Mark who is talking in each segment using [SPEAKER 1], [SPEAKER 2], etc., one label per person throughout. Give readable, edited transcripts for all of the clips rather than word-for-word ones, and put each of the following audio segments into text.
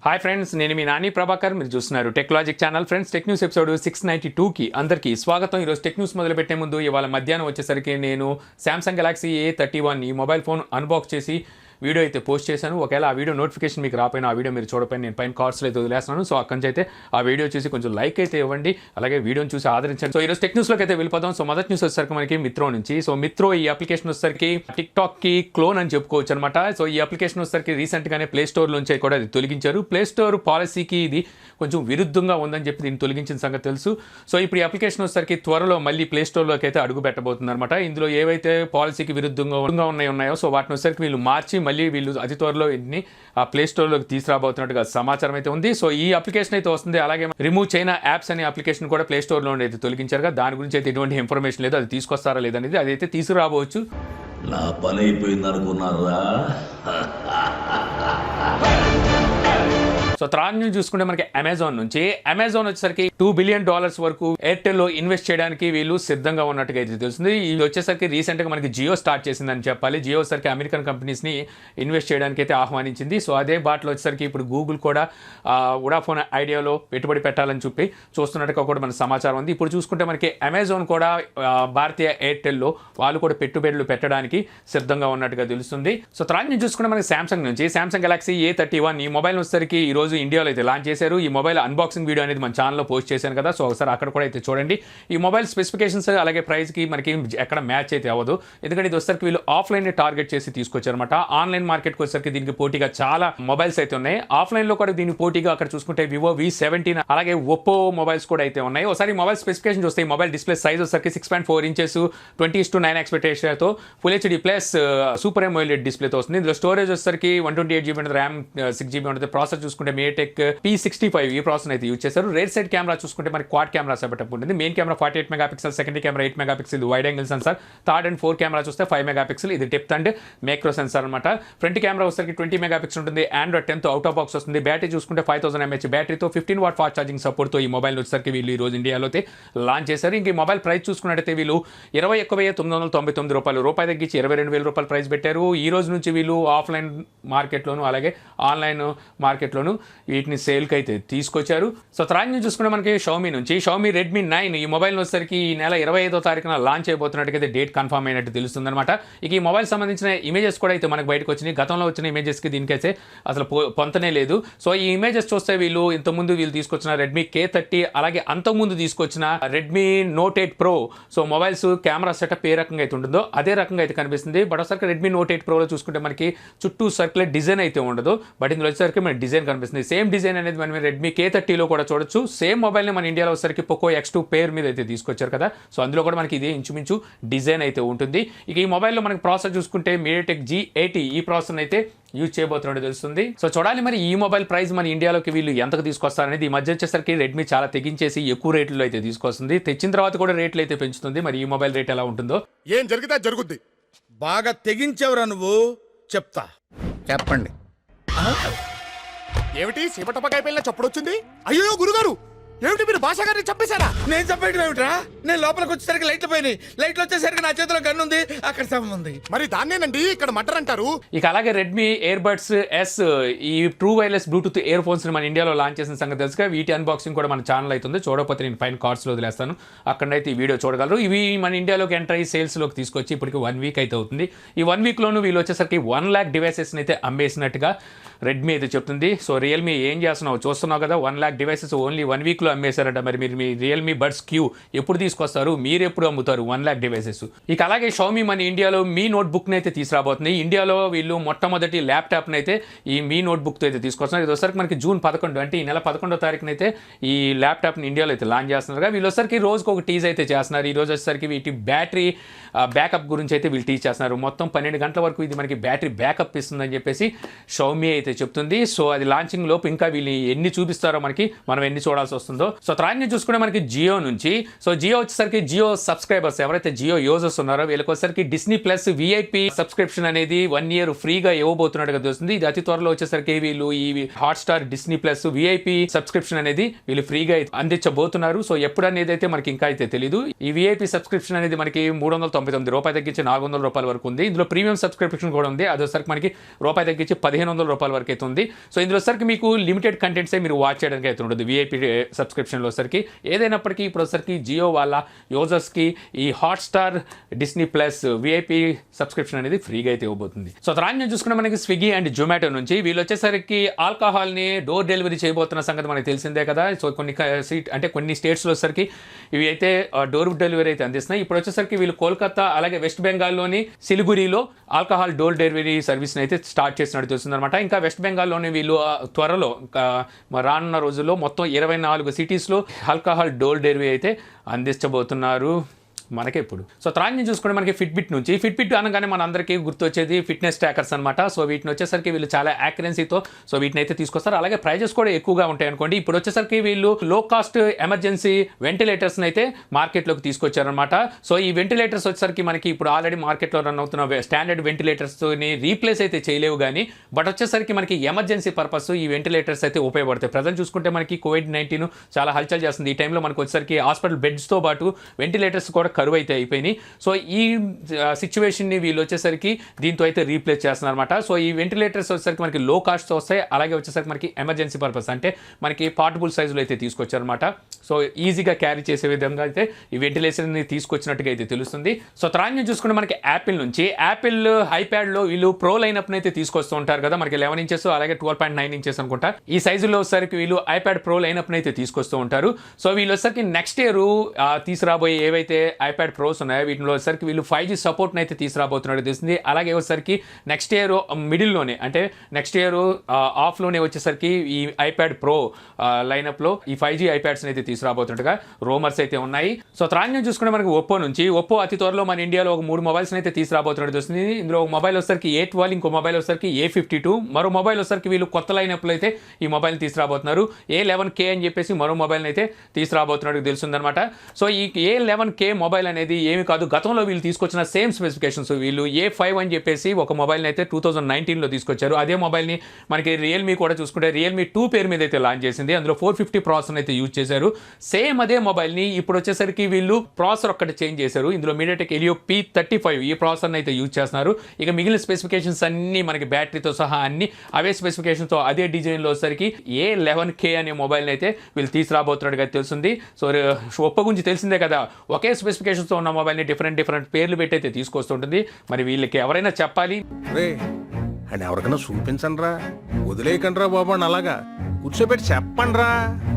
[SPEAKER 1] Hi friends, నేను మీ నాని ప్రభాకర్. మీరు చూస్తున్నారు technologic channel. Friends, tech news episode 692కి అందరికీ స్వాగతం. ఈరోజు టెక్ న్యూస్ మొదలు పెట్టే ముందు ఇవాళ మధ్యాహ్నం వచ్చేసరికి నేను శాంసంగ్ గెలాక్సీ A31 ఈ మొబైల్ ఫోన్ అన్బాక్స్ చేసి వీడియో అయితే పోస్ట్ చేశాను. ఒకవేళ ఆ వీడియో నోటిఫికేషన్ మీకు రాపోయినా ఆ వీడియో మీరు చూడపోయిన నేను పైన కార్డ్స్లో అయితే వదిలేస్తున్నాను. సో అక్కడి నుంచి అయితే ఆ వీడియో చూసి కొంచెం లైక్ అయితే ఇవ్వండి, అలాగే వీడియోని చూసి ఆదరించండి. సో ఈరోజు టెక్ న్యూస్లోకి అయితే వెళ్ళిపోతాం. సో మొదటి న్యూస్ వచ్చేసరికి మనకి మిత్రో నుంచి. సో మిత్రో ఈ అప్లికేషన్ వచ్చేసరికి టిక్టాక్కి క్లోన్ అని చెప్పుకోవచ్చు అనమాట. సో ఈ అప్లికేషన్ వచ్చేసరికి రీసెంట్గానే ప్లే స్టోర్ నుంచి కూడా అది తొలగించారు. ప్లే స్టోర్ పాలసీకి ఇది కొంచెం విరుద్ధంగా ఉందని చెప్పి దీన్ని తొలగించిన సంగతి తెలుసు. సో ఇప్పుడు ఈ అప్లికేషన్ వచ్చేసరికి త్వరలో మళ్ళీ ప్లే స్టోర్లోకి అయితే అడుగు పెట్టబోతుంది అనమాట. ఇందులో ఏవైతే పాలసీకి విరుద్ధంగా ఉన్నాయో సో వాటిని వచ్చేసరికి వీళ్ళు మార్చి మళ్ళీ వీళ్ళు అతి త్వరలో ఇన్ని ఆ ప్లే స్టోర్లోకి తీసుకురాబోతున్నట్టుగా సమాచారం అయితే ఉంది. సో ఈ అప్లికేషన్ అయితే వస్తుంది. అలాగే రిమూవ్ చైనా యాప్స్ అనే అప్లికేషన్ కూడా ప్లే స్టోర్లో అయితే తొలగించారుగా. దాని గురించి అయితే ఎటువంటి ఇన్ఫర్మేషన్ లేదు. అది తీసుకొస్తారా లేదనేది అదైతే తీసుకురాబోవచ్చు.
[SPEAKER 2] నా పని అయిపోయింది అనుకున్నారా?
[SPEAKER 1] సో థర్డ్ న్యూస్ చూసుకుంటే మనకి అమెజాన్ నుంచి. అమెజాన్ వచ్చేసరికి $2 బిలియన్ వరకు ఎయిర్టెల్లో ఇన్వెస్ట్ చేయడానికి వీళ్ళు సిద్ధంగా ఉన్నట్టుగా అయితే తెలుస్తుంది. ఇది వచ్చేసరికి రీసెంట్గా మనకి జియో స్టార్ట్ చేసిందని చెప్పాలి. జియో వచ్చేసరికి అమెరికన్ కంపెనీస్ని ఇన్వెస్ట్ చేయడానికి అయితే ఆహ్వానించింది. సో అదే బాటలో వచ్చేసరికి ఇప్పుడు గూగుల్ కూడా వొడాఫోన్ ఐడియాలో పెట్టుబడి పెట్టాలని చెప్పి చూస్తున్నట్టుగా కూడా మన సమాచారం ఉంది. ఇప్పుడు చూసుకుంటే మనకి అమెజాన్ కూడా భారతీయ ఎయిర్టెల్లో వాళ్ళు కూడా పెట్టుబడులు పెట్టడానికి సిద్ధంగా ఉన్నట్టుగా తెలుస్తుంది. సో థర్డ్ న్యూస్ చూసుకుంటే మనకి సామ్సంగ్ నుంచి. సామ్సంగ్ గెలాక్సీ A31 ఈ మొబైల్ వచ్చేసరికి ఈ రోజు ఇండియాలో అయితే లాంచ్ చేశారు. ఈ మొబైల్ అన్బాక్సింగ్ వీడియో అనేది మన ఛానల్లో పోస్ట్ చేశాను కదా. సో ఒకసారి అక్కడ కూడా అయితే చూడండి. ఈ మొబైల్ స్పెసిఫికేషన్స్ అలాగే ప్రైస్కి మనకి ఎక్కడ మ్యాచ్ అయితే అవ్వదు. ఎందుకంటే ఇది వచ్చేసరికి వీళ్ళు ఆఫ్లైన్ టార్గెట్ చేసి తీసుకొచ్చారనమాట. ఆన్లైన్ మార్కెట్కి వచ్చేసరికి దీనికి పోటీగా చాలా మొబైల్స్ అయితే ఉన్నాయి. ఆఫ్లైన్లో కూడా దీనికి పోటీగా అక్కడ చూసుకుంటే వివో V17 అలాగే ఒప్పో మొబైల్స్ కూడా అయితే ఉన్నాయి. ఒకసారి మొబైల్ స్పెసిఫికేషన్ చూస్తే ఈ మొబైల్ డిస్ప్లే సైజ్ వచ్చేసరికి 6.4 ఇంచెస్ 20:9 ఎక్స్పెక్టేషన్తో full HD plus super AMOLED డిస్ప్లేతో వస్తుంది. ఇందులో స్టోరేజ్ వచ్చేసరికి 128GB ఉంటుంది, ర్యామ్ 6GB ఉంటుంది. ప్రాసెసర్ చూసుకుంటే MediaTek P65 ఈ ప్రాసెసర్ అయితే యూజ్ చేశారు. రేర్ సైడ్ కెమెరా చూసుకుంటే మనకి క్వాడ్ కెమెరా సెటప్ ఉంటుంది. Main camera 48 megapixel, secondary camera 8 megapixel wide angle censor, third and fourth camera చూస్తే 5 మెగాపిక్సెల్ ఇది డెప్త్ అండ్ మైక్రో సెన్సార్ అనమాట. ఫ్రంట్ కెమెరా వచ్చేసరికి 20 మెగాపిక్సెల్ ఉంటుంది. Android 10 అవుట్ ఆఫ్ బాక్స్ వస్తుంది. Battery చూసుకుంటే 5000 mAh బ్యాటరీతో 15W ఫాస్ట్ ఛార్జింగ్ సపోర్ట్తో ఈ మొబైల్ వచ్చేసరికి వీళ్ళు ఈ రోజు ఇండియాలో అయితే లాంచ్ చేశారు. ఇంక ఈ మొబైల్ ప్రైస్ చూసుకున్నట్టయితే వీళ్ళు 21,999 రూపాయలు తగ్గించి 22,000 రూపాయలు ప్రైస్ పెట్టారు. ఈ రోజు నుంచి వీళ్ళు ఆఫ్లైన్ మార్కెట్లోను అలాగే ఆన్లైన్ మార్కెట్లోను వీటిని సేల్కి అయితే తీసుకొచ్చారు. సో థర్డ్ న్యూస్ చూసుకుంటే మనకి షామీ నుంచి. షామీ Redmi 9 ఈ మొబైల్ వచ్చేసరికి ఈ నెల 25వ తారీఖున లాంచ్ అయిపోతున్నట్టుగా డేట్ కన్ఫర్మ్ అయినట్టు తెలుస్తుంది అనమాట. ఇక ఈ మొబైల్ సంబంధించిన ఇమేజెస్ కూడా అయితే మనకు బయటకు వచ్చినాయి. గతంలో వచ్చిన ఇమేజెస్కి దీనికైతే అసలు పొంతనే లేదు. సో ఈ ఇమేజెస్ చూస్తే వీళ్ళు ఇంతకుముందు వీళ్ళు తీసుకొచ్చిన Redmi K30 అలాగే అంతకుముందు తీసుకొచ్చిన Redmi Note 8 Pro so mobiles camera setup ఏ రకంగా అయితే ఉంటుందో అదే రకంగా అయితే కనిపిస్తుంది. బట్ ఒకసారి Redmi Note 8 Proలో చూసుకుంటే మనకి చుట్టూ సర్క్యులర్ డిజైన్ అయితే ఉండదు. బట్ ఇందులో వచ్చేసరికి మనకి డిజైన్ కనిపిస్తుంది. సేమ్ డిజైన్ అనేది మనం Redmi K30లో కూడా చూడొచ్చు. సేమ్ మొబైల్ని మన ఇండియాలో వచ్చేసరికి Poco X2 పేర్ మీద అయితే తీసుకొచ్చారు కదా. సో అందులో కూడా మనకి ఇదే ఇంచుమించు డిజైన్ అయితే ఉంటుంది. ఇక ఈ మొబైల్లో మనకి ప్రాసెసర్ చూసుకుంటే MediaTek G80 ఈ ప్రాసెసర్ అయితే యూజ్ చేయబోతున్నట్టు తెలుస్తుంది. సో చూడాలి మరి ఈ మొబైల్ ప్రైస్ మన ఇండియాలోకి వీళ్ళు ఎంతకు తీసుకొస్తారనేది. ఈ మధ్య వచ్చేసరికి రెడ్మీ చాలా తెగించేసి ఎక్కువ రేట్లో అయితే తీసుకొస్తుంది. తెచ్చిన తర్వాత కూడా రేట్లు అయితే పెంచుతుంది. మరి ఈ మొబైల్ రేట్ ఎలా ఉంటుందో
[SPEAKER 3] ఏం జరిగితే జరుగుద్ది.
[SPEAKER 4] బాగా తెగించేవరా నువ్వు, చెప్తా. చెప్పండి.
[SPEAKER 3] ఏమిటి సీమటపకాయ పిల్ల చప్పుడొచ్చింది? అయ్యో గురుగారు, ఏమిటి మీరు భాష గారిని చంపేశారా?
[SPEAKER 4] నేను చెప్పేయడం ఏమిట్రా? నేను లోపలికి వచ్చేసరికి లైట్లు పోయినాయి. లైట్లు వచ్చేసరికి నా చేతిలో గన్ ఉంది, అక్కడ శవం ఉంది.
[SPEAKER 3] మరి దాన్నేనండి ఇక్కడ మటర్ అంటారు.
[SPEAKER 1] ఇక అలాగే రెడ్మీ ఇయర్బడ్స్ S ఈ true wireless Bluetooth ear phones మన ఇండియాలో లాంచ్ చేసిన సంగతి తెలుసుగా. వీటి అన్బాక్సింగ్ కూడా మన ఛానల్ అవుతుంది. చూడకపోతే నేను పైన కార్డ్స్లో వదిలేస్తాను, అక్కడైతే ఈ వీడియో చూడగలరు. ఇవి మన ఇండియాలోకి ఎంటర్ అయ్యి సేల్స్లోకి తీసుకొచ్చి ఇప్పటికి 1 వీక్ అయితే అవుతుంది. ఈ 1 వీక్లోనూ వీళ్ళు వచ్చేసరికి 1 lakh డివైసెస్ని అయితే అమ్మేసినట్టుగా రెడ్మీ అయితే చెప్తుంది. సో రియల్మీ ఏం చేస్తున్నావు చూస్తున్నావు కదా, 1 lakh డివైసెస్ ఓన్లీ 1 వీక్లో అమ్మేశారట. మరి మీరు మీ రియల్మీ బడ్స్ క్యూ ఎప్పుడు తీసుకొస్తారు, మీరు ఎప్పుడు అమ్ముతారు 1 lakh డివైసెస్? ఇక అలాగే షామీ మన ఇండియాలో మీ నోట్బుక్ని అయితే తీసుకురాబోతుంది. ఇండియాలో వీళ్ళు మొట్టమొదటి ల్యాప్టాప్ని అయితే ఈ మీ నోట్బుక్తో అయితే తీసుకొస్తున్నారు. ఇది వచ్చరికి మనకి జూన్ 11 అంటే ఈ నెల 11వ తారీఖున అయితే ఈ ల్యాప్టాప్ని ఇండియాలో అయితే లాంచ్ చేస్తున్నారు. వీళ్ళు వచ్చరికి రోజుకు ఒక టీజ్ అయితే చేస్తున్నారు. ఈ రోజు వచ్చేసరికి వీటి బ్యాటరీ బ్యాకప్ గురించి అయితే వీళ్ళు టీచ్ చేస్తున్నారు. మొత్తం 12 గంటల వరకు ఇది మనకి బ్యాటరీ బ్యాకప్ ఇస్తుందని చెప్పేసి షామీ అయితే చెప్తుంది. సో అది లాంచింగ్ లోపు ఇంకా వీళ్ళు ఎన్ని చూపిస్తారో మనం ఎన్ని చూడాల్సి వస్తుందో. సో త్రాన్ని చూసుకుంటే మనకి జియో నుంచి. సో జియో వచ్చేసరికి జియో సబ్స్క్రైబర్స్ ఎవరైతే జియో యూజర్స్ ఉన్నారో వీళ్ళకి వచ్చేసరికి డిస్నీ ప్లస్ విఐపి సబ్స్క్రిప్షన్ అనేది 1 year ఫ్రీగా ఇవ్వబోతున్నట్టుగా తెలుస్తుంది. ఇది అతి త్వరలో వచ్చేసరికి వీళ్ళు ఈ Hotstar Disney plus VIP subscription అనేది వీళ్ళు ఫ్రీగా అందించబోతున్నారు. సో ఎప్పుడు అనేది అయితే మనకి ఇంకా అయితే తెలియదు. ఈ విఐపి సబ్స్క్రిప్షన్ అనేది మనకి ₹399 తగ్గించి ₹400 వరకు ఉంది. ఇందులో ప్రీమియం సబ్స్క్రిప్షన్ కూడా ఉంది. అది వచ్చేసరికి మనకి రూపాయి తగ్గించి ₹1500 వరకు అయితే ఉంది. సో ఇందులో వచ్చేసరికి మీకు లిమిటెడ్ కంటెంట్సే మీరు వాచ్ చేయడానికి అయితే ఉంటుంది విఐపి సబ్స్క్రిప్షన్లో వచ్చేసరికి. ఏదైనప్పటికీ ఇప్పుడు వచ్చేసరికి జియో వాళ్ళ యూజర్స్కి ఈ Hotstar Disney plus VIP subscription అనేది ఫ్రీగా అయితే ఇవ్వబోతుంది. సో రాజ్యం చూసుకున్న మనకి స్విగ్గీ అండ్ జొమాటో నుంచి వీళ్ళు వచ్చేసరికి ఆల్కహాల్ని డోర్ డెలివరీ చేయబోతున్న సంగతి మనకి తెలిసిందే కదా. సో కొన్ని స్టేట్స్లో వచ్చేసరికి ఇవి అయితే డోర్ డెలివరీ అయితే అందిస్తున్నాయి. ఇప్పుడు వచ్చేసరికి వీళ్ళు కోల్కతా అలాగే వెస్ట్ బెంగాల్లోని సిలిగురిలో ఆల్కహాల్ డోర్ డెలివరీ సర్వీస్ని అయితే స్టార్ట్ చేసినట్టు తెలుస్తుంది అనమాట. ఇంకా వెస్ట్ బెంగాల్లోని వీళ్ళు త్వరలో రానున్న రోజుల్లో మొత్తం 24 సిటీస్లో ఆల్కహాల్ డోర్ డెలివరీ అయితే అందించబోతున్నారు మనకి ఇప్పుడు. సో త్రాన్ని చూసుకుంటే మనకి ఫిట్బిట్ అనగానే మన అందరికీ గుర్తొచ్చేది ఫిట్నెస్ ట్రాకర్స్ అనమాట. సో వీటిని వచ్చేసరికి వీళ్ళు చాలా యాక్యురెన్సీతో సో వీటిని అయితే తీసుకొస్తారు. అలాగే ప్రైజెస్ కూడా ఎక్కువగా ఉంటాయి అనుకోండి. ఇప్పుడు వచ్చేసరికి వీళ్ళు లో కాస్ట్ ఎమర్జెన్సీ వెంటిలేటర్స్ని అయితే మార్కెట్లోకి తీసుకొచ్చారనమాట. సో ఈ వెంటిలేటర్స్ వచ్చేసరికి మనకి ఇప్పుడు ఆల్రెడీ మార్కెట్లో రన్ అవుతున్న స్టాండర్డ్ వెంటిలేటర్స్ని రీప్లేస్ అయితే చేయలేవు కానీ బట్ వచ్చేసరికి మనకి ఎమర్జెన్సీ పర్పస్ ఈ వెంటిలేటర్స్ అయితే ఉపయోగపడతాయి. ప్రజెంట్ చూసుకుంటే మనకి COVID-19 చాలా హల్చల్ చేస్తుంది. ఈ టైంలో మనకు వచ్చేసరికి హాస్పిటల్ బెడ్స్తో పాటు వెంటిలేటర్స్ కూడా కరువు అయితే అయిపోయినాయి. సో ఈ సిచ్యువేషన్ని వీళ్ళు వచ్చేసరికి దీంతో అయితే రీప్లేస్ చేస్తున్నారు అనమాట. సో ఈ వెంటిలేటర్స్ వచ్చేసరికి మనకి లో కాస్ట్ వస్తాయి. అలాగే వచ్చేసరికి మనకి ఎమర్జెన్సీ పర్పస్ అంటే మనకి పోర్టబుల్ సైజులో అయితే తీసుకొచ్చారనమాట. సో ఈజీగా క్యారీ చేసే విధంగా అయితే ఈ వెంటిలేషన్ని తీసుకొచ్చినట్టుగా అయితే తెలుస్తుంది. సో త్రాన్ని చూసుకుంటే మనకి యాపిల్ ఐప్యాడ్లో వీళ్ళు ప్రో లైనప్ని అయితే తీసుకొస్తూ ఉంటారు కదా. మనకి 11 inches అలాగే 12.9 inches అనుకుంటా ఈ సైజులో వచ్చేసరికి వీళ్ళు ఐప్యాడ్ ప్రో లైనప్ని అయితే తీసుకొస్తూ ఉంటారు. సో వీళ్ళు వచ్చేసరికి నెక్స్ట్ ఇయర్ తీసుకురాబోయే ఏవైతే ఐప్యాడ్ ప్రోస్ ఉన్నాయో వీటిలో వచ్చేసరికి వీళ్ళు 5G సపోర్ట్ని అయితే తీసుకురాబోతున్నట్టు తెలిసింది. అలాగే వచ్చేసరికి నెక్స్ట్ ఇయర్ మిడిల్లోనే అంటే నెక్స్ట్ ఇయర్ ఆఫ్లోనే వచ్చేసరికి ఈ ఐప్యాడ్ ప్రో లైనప్లో ఈ 5G ఐప్యాడ్స్ని అయితే తీసుకురాబోతున్నట్టుగా రూమర్స్ అయితే ఉన్నాయి. సో త్రాన్యం చూసుకుంటే మనకి ఒప్పో అతి త్వరలో మన ఇండియాలో ఒక 3 మొబైల్స్ని అయితే తీసుకురాబోతున్నట్టు తెలుస్తుంది. ఇందులో ఒక మొబైల్ వచ్చేసరికి A12, ఇంకో మొబైల్ వచ్చేసరికి A52, మరో మొబైల్ వచ్చేసరికి వీళ్ళు కొత్త లైనప్లో అయితే ఈ మొబైల్ తీసుకురాబోతున్నారు. A11K అని చెప్పేసి మరో మొబైల్ని అయితే తీసుకురాబోతున్నట్టు తెలుస్తుందన్నమాట. సో ఈ A11K మొబైల్ అనేది ఏమి కాదు, గతంలో వీళ్ళు తీసుకొచ్చిన సేమ్ స్పెసిఫికేషన్స్. వీళ్ళు A5 అని చెప్పేసి ఒక మొబైల్ని అయితే 2019లో తీసుకొచ్చారు. అదే మొబైల్ని మనకి రియల్మీ కూడా చూసుకుంటే రియల్మీ 2 పేరు మీద అయితే లాంచ్ చేసింది. అందులో 450 ప్రాసెసర్ అయితే యూజ్ చేశారు. సేమ్ అదే మొబైల్ని ఇప్పుడు వచ్చేసరికి వీళ్ళు ప్రాసెసర్ ఒక్కటి చేంజ్ చేశారు. ఇందులో మీడియాటెక్ హెలియో P35 ఈ ప్రాసెసర్ని అయితే యూజ్ చేస్తున్నారు. ఇక మిగిలిన స్పెసిఫికేషన్స్ అన్ని మనకి బ్యాటరీతో సహా అన్ని అవే స్పెసిఫికేషన్తో అదే డిజైన్లో వచ్చేసరికి A11K అనే మొబైల్ని అయితే వీళ్ళు తీసుకురాబోతున్నట్టుగా తెలుస్తుంది. సో ఒప్పో గురించి తెలిసిందే కదా, ఒకే స్పెసిఫికేషన్స్తో ఉన్న మొబైల్ని డిఫరెంట్ పేర్లు పెట్టి అయితే తీసుకొస్తుంటుంది. మరి వీళ్ళకి ఎవరైనా చెప్పాలి
[SPEAKER 3] అండ్ ఎవరికైనా చూపించండి రా, వదిలేయకండి రా బాబు అని అలాగా కూర్చోబెట్టి చెప్పండి రా,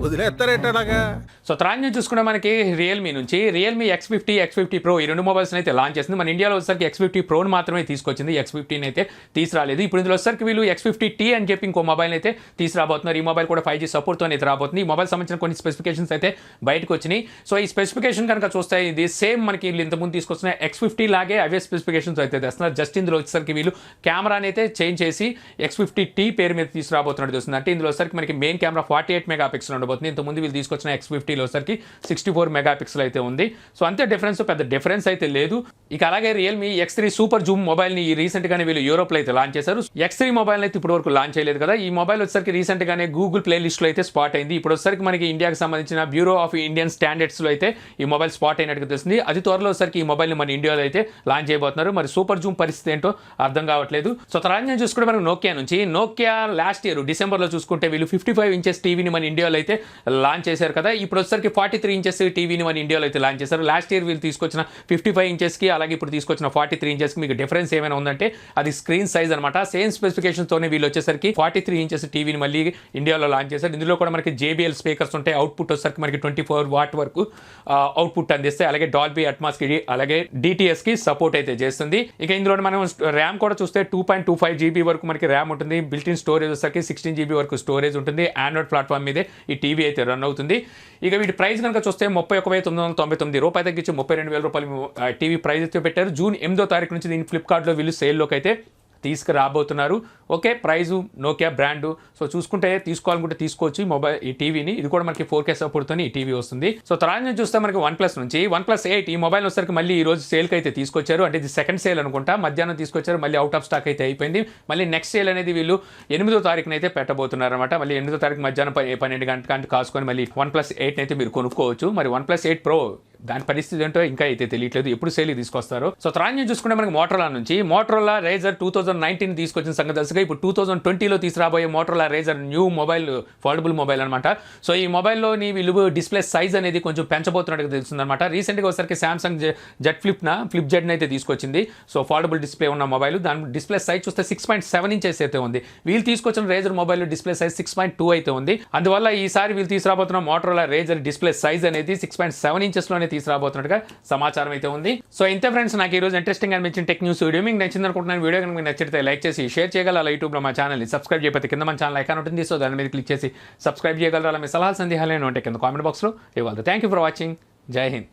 [SPEAKER 3] వదిలేస్తారేట అలాగా.
[SPEAKER 1] సో త్రాన్యం చూసుకుంటే మనకి రియల్మీ X50 Pro ఈ 2 మొబైల్స్ని అయితే లాంచ్ చేసింది. మన ఇండియాలో వచ్చేసరికి X50 Proని మాత్రమే తీసుకొచ్చింది, X50 అయితే తీసుకురాలేదు. ఇప్పుడు ఇందులో వచ్చేసరికి వీళ్ళు X50T అని చెప్పి ఇంకో మొబైల్ అయితే తీసుకురాబోతున్నారు. ఈ మొబైల్ కూడా 5G సపోర్ట్తో అయితే రాబోతుంది. ఈ మొబైల్ సంబంధించిన కొన్ని స్పెసిఫికేషన్స్ అయితే బయటకు వచ్చినాయి. సో ఈ స్పెసిఫికేషన్ కనుక చూస్తే ఇది సేమ్ మనకి వీళ్ళు ఇంతకుముందు తీసుకొచ్చిన X50 లాగే అవే స్పెసిఫికేషన్స్ అయితే తెస్తున్నారు. జస్ట్ ఇందులో వచ్చేసరికి వీళ్ళు కెమెరాని అయితే చేంజ్ చేసి X50T పేరు మీద తీసుకురాబోతున్నట్టు చూస్తుంది. అంటే ఇందులో వచ్చేసరికి మనకి మెయిన్ కెమెరా 48 మెగాపిక్సెల్ ఉండబోతుంది. ఇంతకుముందు వీళ్ళు తీసుకొచ్చిన X50లో వచ్చేసరికి 64 మెగాపిక్సెల్ అయితే ఉంది. సో అంతే డిఫరెన్స్, పెద్ద డిఫరెన్స్ అయితే లేదు. ఇక అలాగే రియల్మీ X3 సూపర్ జూమ్ మొబైల్ని రీసెంట్ గానే వీళ్ళు యూరోప్లో అయితే లాంచ్ చేశారు. X3 మొబైల్ అయితే ఇప్పుడు వరకు లాంచ్ చేయలేదు కదా. ఈ మొబైల్ వచ్చేసరికి రీసెంట్ గానే గూగుల్ ప్లే లిస్ట్ లో అయితే స్పాట్ అయింది. ఇప్పుడు వచ్చేసరికి మనకి ఇండియాకి సంబంధించిన బ్యూరో ఆఫ్ ఇండియన్ స్టాండర్డ్స్ లో అయితే ఈ మొబైల్ స్పాట్ అయినట్టుగా తెలిసింది. అది త్వరలో వచ్చేసరికి ఈ మొబైల్ ని మన ఇండియాలో అయితే లాంచ్ చేయబోతున్నారు. మరి సూపర్ జూమ్ పరిస్థితి ఏంటో అర్థం కావట్లేదు. సో తర్వాత చూసుకుంటే మనకు నోకియా లాస్ట్ ఇయర్ డిసెంబర్లో చూసుకుంటే వీళ్ళు 55 inches టీవీని మన ఇండియాలో అయితే లాంచ్ చేశారు కదా. ఇప్పుడు వచ్చేసరికి 43 inches టీవీని మన ఇండియాలో అయితే లాంచ్ చేశారు. లాస్ట్ ఇయర్ వీళ్ళు తీసుకొచ్చిన 55 inchesకి అలాగే ఇప్పుడు తీసుకొచ్చిన 43 inchesకి మీకు డిఫరెన్స్ ఏమైనా ఉందంటే అది స్క్రీన్ సైజ్ అనమాట. సేమ్ స్పెసిఫికేషన్తోనే వీళ్ళు వచ్చేసరికి 43 inches టీవీని మళ్ళీ ఇండియాలో లాంచ్ చేశారు. ఇందులో కూడా మనకి JBL స్పీకర్స్ ఉంటాయి. అవుట్పుట్ వచ్చేసరికి మనకి 24 watt వరకు అవుట్పుట్ అందిస్తే అలాగే డాల్బీ అట్మాస్కి అలాగే DTSకి సపోర్ట్ అయితే చేస్తుంది. ఇక ఇందులో మనం ర్యామ్ కూడా చూస్తే 2.25 GB వరకు మనకి ర్యామ్ ఉంటుంది. బిల్టిన్ స్టోరేజ్ వచ్చేసరికి 16 GB వరకు స్టోరేజ్ ఉంటుంది. ఆండ్రాయిడ్ ప్లాట్ఫామ్ మీదే ఈ టీవీ అయితే రన్ అవుతుంది. ఇక వీటి ప్రైస్ కనుక చూస్తే ₹31,999 తగ్గించి ₹32,000 టీవీ ప్రైస్ అయితే పెట్టారు. జూన్ 8వ తారీఖు నుంచి దీన్ని ఫ్లిప్కార్ట్లో వీళ్ళు సేల్లోకి అయితే తీసుకురాబోతున్నారు. Okay, price Nokia brand. So చూసుకుంటే తీసుకోవాలనుకుంటే తీసుకోవచ్చు ఈ టీవీని. ఇది కూడా మనకి 4K సపోర్ట్తో ఈ టీవీ వస్తుంది. సో తర్వాత నుంచి చూస్తే మనకి OnePlus నుంచి OnePlus 8 ఈ మొబైల్ వచ్చేసరికి మళ్ళీ ఈ రోజు సేల్కి అయితే తీసుకొచ్చారు. అంటే ఇది సెకండ్ సేల్ అనుకుంటా, మధ్యాహ్నం తీసుకొచ్చారు, మళ్ళీ అవుట్ ఆఫ్ స్టాక్ అయితే అయిపోయింది. మళ్ళీ నెక్స్ట్ సేల్ అనేది వీళ్ళు 8వ తారీఖున అయితే పెట్టబోతున్నారు అనమాట. మళ్ళీ 8వ తారీఖు మధ్యాహ్నం 12 గంటలకు కాసుకొని మళ్ళీ OnePlus 8 అయితే మీరు కొనుక్కోవచ్చు. మరి OnePlus 8 Pro దాని పరిస్థితి ఏంటో ఇంకా అయితే తెలియట్లేదు, ఎప్పుడు సేల్ తీసుకొస్తారు. సో తర్వాత చూసుకుంటే మనకి మోటరోలా రైజర్ 2019 తీసుకొచ్చిన సంగతి తెలుసుగా. ఇప్పుడు 2020లో తీసుకురాబోయే Motorola Razr new mobile, foldable mobile అనమాట. సో ఈ మొబైల్లోని వీళ్ళు డిస్ప్లే సైజ్ అనేది కొంచెం పెంచబోతున్నట్టుగా తెలుస్తుంది అనమాట. రీసెంట్గా ఒకసారికి సామ్సంగ్ ఫ్లిప్ జెడ్ అయితే తీసుకొచ్చింది. సో ఫోల్డబుల్ డిస్ప్లే ఉన్న మొబైల్, దాని డిస్ప్లే సైజ్ చూస్తే 6.7 ఇంచెస్ అయితే ఉంది. వీళ్ళు తీసుకొచ్చిన రైజర్ మొబైల్ డిస్ప్లే సైజ్ 6.2 అయితే ఉంది. అందువల్ల ఈసారి వీళ్ళు తీసుకురాబోతున్న మోటరోలా రైజర్ డిస్ప్లే సైజ్ అనేది 6.7 ఇంచెస్లోనే తీసుకురాబోతున్నట్టుగా సమాచారం అయితే ఉంది. సో ఇంతే ఫ్రెండ్స్, నాకు ఈ రోజు ఇంట్రెస్టింగ్ అనిపించిన టెక్ న్యూస్ వీడియో మీకు నచ్చింది అనుకుంటున్నాను. వీడియో కనుక మీకు నచ్చితే లైక్ చేసి షేర్ చేయగలరు. అలా యూట్యూబ్లో మా ఛానల్ని సబ్స్క్రైబ్ చేయకపోతే కింద మన ఛానల్ ఐకాన్ ఉంటుంది, సో దాని మీద క్లిక్ చేసి సబ్స్క్రైబ్ చేయగలరు. అలా మీ సలహాలు సందేహాలు ఉంటే కింద కామెంట్ బాక్స్లో ఇవ్వాలి. Thank you for watching. జై హింద్.